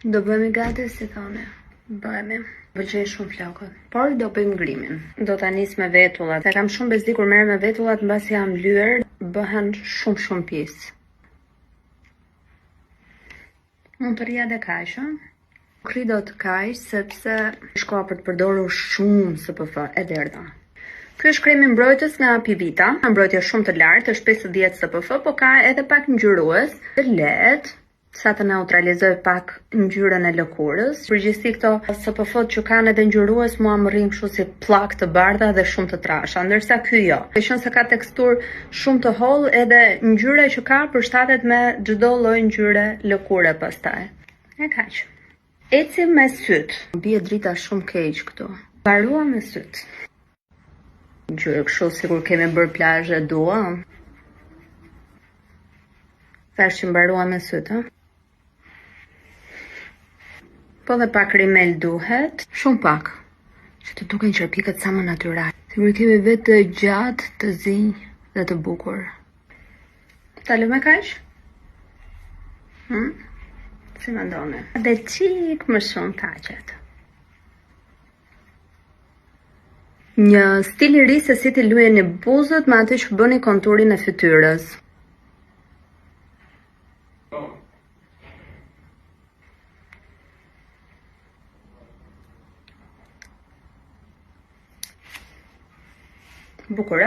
Do bëhemi gati si thone. Bëhemi. Pëlqej shumë flokët. Por do bëjmë grimin. Do ta nis me vetullat. Se kam shumë bezi kur merrem me vetullat mbasi jam lyer, bëhen shumë pjesë. Mund të rria dhe kaq, Kri do të kaq sepse shkoa për të përdorur shumë SPF e derdha. Ky është kremi mbrojtës nga Pivita, mbrojtje shumë të lartë, është 50 SPF, po ka edhe pak ngjyrues, të lehtë, sa të neutralizoj pak ngjyrën e lëkurës. Përgjithësi këto SPF-t që kanë edhe ngjyrues mua më rrin kështu si pllak të bardha dhe shumë të trasha, ndërsa ky jo. Ka qenë se ka teksturë shumë të hollë edhe ngjyra që ka përshtatet me çdo lloj ngjyre lëkure pastaj. E kaq. Ecim me syt. Bie drita shumë keq këtu. Mbarua me syt. Ngjyrë kështu sikur kemi bërë plazhe dua. Thash që mbarua me syt, Po dhe pak rimel duhet, shumë pak, që të duken qërpikët sa më natyral. Sigur kemi vetë të gjatë, të zi dhe të bukur. Ta lë me kaq? Si mendoni? Dhe qik më shumë taqet. Një stil i ri se si t'i luajeni buzët me atë që bëni konturin e fytyrës. Bukur,